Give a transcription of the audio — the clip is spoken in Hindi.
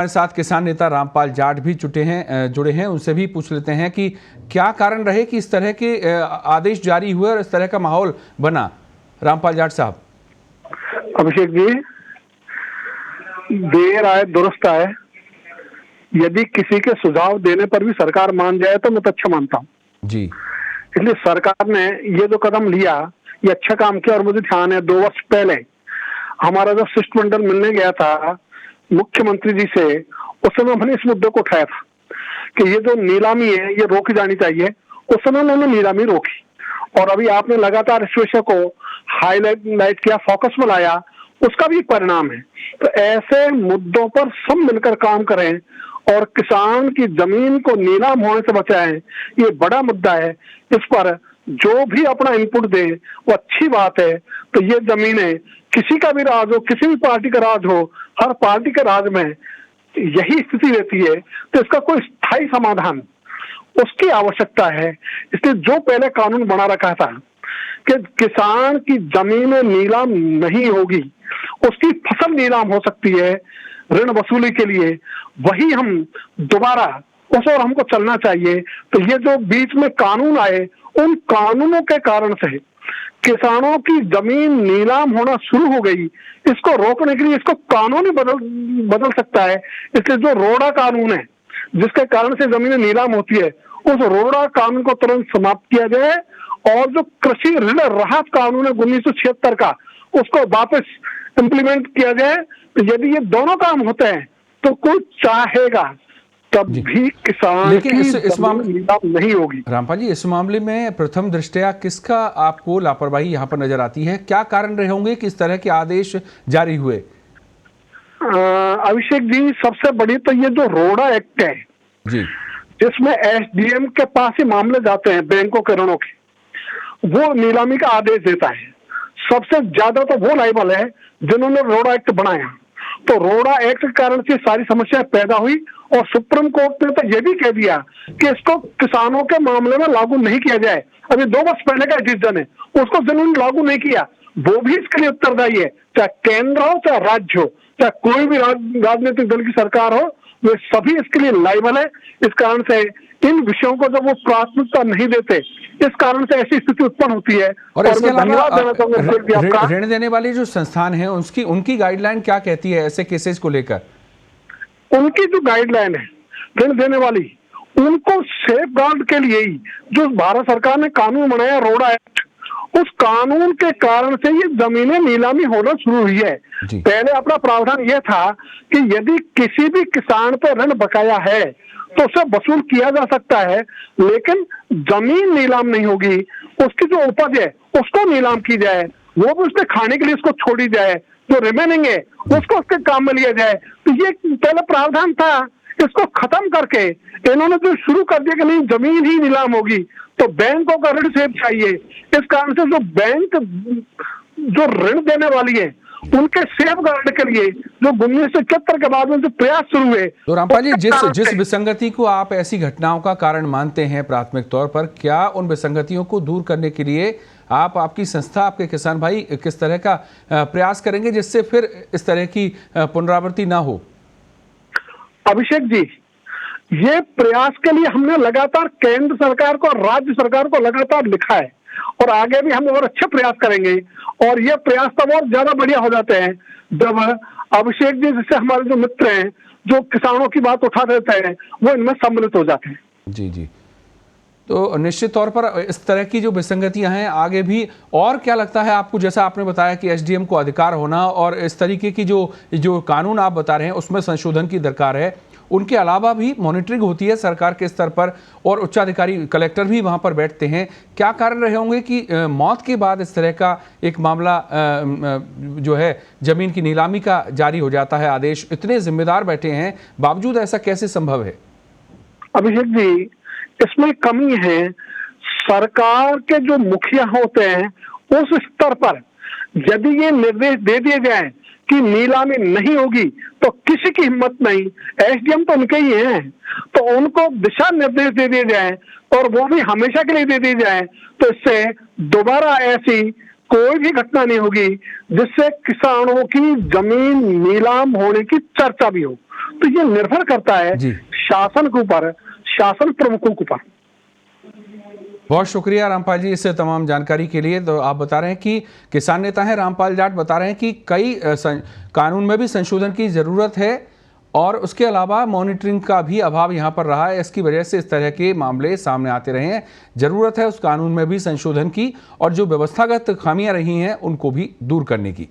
हमारे साथ किसान नेता रामपाल जाट भी जुड़े हैं। उनसे भी पूछ लेते हैं कि क्या कारण रहे कि इस तरह के आदेश जारी हुए और इस तरह का माहौल बना। रामपाल जाट साहब। अभिषेक जी, देर आए दुरुस्त आए। यदि किसी के सुझाव देने पर भी सरकार मान जाए तो मैं तो अच्छा मानता हूँ जी। इसलिए सरकार ने ये जो कदम लिया ये अच्छा काम किया। और मुझे ध्यान है 2 वर्ष पहले हमारा जो शिष्टमंडल मिलने गया था मुख्यमंत्री जी से, उस समय हमने इस मुद्दे को उठाया था कि ये जो नीलामी है ये रोकी जानी चाहिए। उस समय उन्होंने नीलामी रोकी और अभी आपने लगातार इस विषय को हाईलाइट किया, फोकस में लाया, उसका भी परिणाम है। तो ऐसे मुद्दों पर सब मिलकर काम करें और किसान की जमीन को नीलाम होने से बचाएं। ये बड़ा मुद्दा है, इस पर जो भी अपना इनपुट दे वो अच्छी बात है। तो ये जमीनें किसी का भी राज हो, किसी भी पार्टी का राज हो, हर पार्टी के राज में यही स्थिति रहती है। तो इसका कोई स्थायी समाधान उसकी आवश्यकता है। इसलिए जो पहले कानून बना रखा था कि किसान की जमीनें नीलाम नहीं होगी, उसकी फसल नीलाम हो सकती है ऋण वसूली के लिए, वही हम दोबारा उस और हमको चलना चाहिए। तो ये जो बीच में कानून आए, उन कानूनों के कारण से किसानों की जमीन नीलाम होना शुरू हो गई। इसको रोकने के लिए इसको कानून ही बदल सकता है। इसलिए जो रोड़ा कानून है जिसके कारण से जमीनें नीलाम होती है, उस रोड़ा कानून को तुरंत समाप्त किया जाए और जो कृषि ऋण राहत कानून है 1976 का, उसको वापस इम्प्लीमेंट किया जाए। तो यदि ये दोनों काम होते हैं तो कोई चाहेगा तब भी किसान लेकिन की इस मामले नीलाम नहीं होगी। रामपाल जी, इस मामले में प्रथम दृष्टया किसका आपको लापरवाही यहाँ पर नजर आती है? क्या कारण रहे होंगे कि इस तरह के आदेश जारी हुए? अभिषेक जी, सबसे बड़ी तो ये जो रोड़ा एक्ट है जी, जिसमें एसडीएम के पास ही मामले जाते हैं बैंकों के ऋणों के, वो नीलामी का आदेश देता है। सबसे ज्यादा तो वो लायबल है जिन्होंने रोड़ा एक्ट बनाया। तो रोड़ा एक्ट के कारण से सारी समस्या पैदा हुई और सुप्रीम कोर्ट ने तो यह भी कह दिया कि इसको किसानों के मामले में लागू नहीं किया जाए। अभी 2 वर्ष पहले का डिसीजन है, उसको जिन्होंने लागू नहीं किया वो भी इसके लिए उत्तरदायी है, चाहे केंद्र हो चाहे राज्य हो, चाहे कोई भी राजनीतिक दल की सरकार हो, वे सभी इसके लिए लायबल है। इस कारण से इन विषयों को जब वो प्राथमिकता नहीं देते, इस कारण से ऐसी स्थिति उत्पन्न होती है। और इसके अलावा ऋण देने वाली जो संस्थान है उनकी गाइडलाइन क्या कहती है ऐसे केसेस को लेकर? उनकी जो गाइडलाइन है ऋण देने वाली, उनको सेफ गार्ड के लिए ही जो भारत सरकार ने कानून बनाया रोड़ा एक्ट, उस कानून के कारण से ये जमीनें नीलामी होना शुरू हुई है। पहले अपना प्रावधान यह था कि यदि किसी भी किसान पर ऋण बकाया है तो उसे वसूल किया जा सकता है, लेकिन जमीन नीलाम नहीं होगी। उसकी जो उपज है उसको नीलाम की जाए, वो भी उसके खाने के लिए उसको छोड़ी जाए, जो रिमेनिंग है उसको उसके काम में लिया जाए। तो ये पहले प्रावधान था, इसको खत्म करके इन्होंने जो शुरू कर दिया कि नहीं जमीन ही नीलाम होगी, तो बैंकों का ऋण सेफ चाहिए। इस कारण से जो बैंक जो ऋण देने वाली है उनके सेफ गार्ड के लिए जो 1971 के बाद में जो प्रयास शुरू हुए। तो रामपाल जी, जिस विसंगति को आप ऐसी घटनाओं का कारण मानते हैं प्राथमिक तौर पर, क्या उन विसंगतियों को दूर करने के लिए आपकी संस्था, आपके किसान भाई किस तरह का प्रयास करेंगे जिससे फिर इस तरह की पुनरावृत्ति ना हो? अभिषेक जी, ये प्रयास के लिए हमने लगातार केंद्र सरकार को और राज्य सरकार को लगातार लिखा है और आगे भी हम और अच्छे प्रयास करेंगे। और ये प्रयास तब और ज्यादा बढ़िया हो जाते हैं जब अभिषेक जी जैसे हमारे जो मित्र हैं जो किसानों की बात उठा देते हैं वो इनमें सम्मिलित हो जाते हैं। जी जी, तो निश्चित तौर पर इस तरह की जो विसंगतियां हैं आगे भी, और क्या लगता है आपको? जैसा आपने बताया कि एसडीएम को अधिकार होना और इस तरीके की जो कानून आप बता रहे हैं उसमें संशोधन की दरकार है, उनके अलावा भी मॉनिटरिंग होती है सरकार के स्तर पर और उच्चाधिकारी कलेक्टर भी वहां पर बैठते हैं। क्या कारण रहे होंगे कि मौत के बाद इस तरह का एक मामला जो है जमीन की नीलामी का जारी हो जाता है आदेश? इतने जिम्मेदार बैठे हैं बावजूद ऐसा कैसे संभव है? अभिषेक जी, इसमें कमी है सरकार के जो मुखिया होते हैं उस स्तर पर यदि ये निर्देश दे दिए जाए कि नीलामी नहीं होगी तो किसी की हिम्मत नहीं। एसडीएम तो उनके ही हैं, तो उनको दिशा निर्देश दे दिए जाए और वो भी हमेशा के लिए दे दिए जाए, तो इससे दोबारा ऐसी कोई भी घटना नहीं होगी जिससे किसानों की जमीन नीलाम होने की चर्चा भी हो। तो ये निर्भर करता है जी। शासन के ऊपर, शासन प्रमुखों के ऊपर। बहुत शुक्रिया रामपाल जी इस तमाम जानकारी के लिए। तो आप बता रहे हैं कि किसान नेता हैं रामपाल जाट, बता रहे हैं कि कई कानून में भी संशोधन की ज़रूरत है और उसके अलावा मॉनिटरिंग का भी अभाव यहाँ पर रहा है। इसकी वजह से इस तरह के मामले सामने आते रहे हैं। ज़रूरत है उस कानून में भी संशोधन की और जो व्यवस्थागत खामियां रही हैं उनको भी दूर करने की।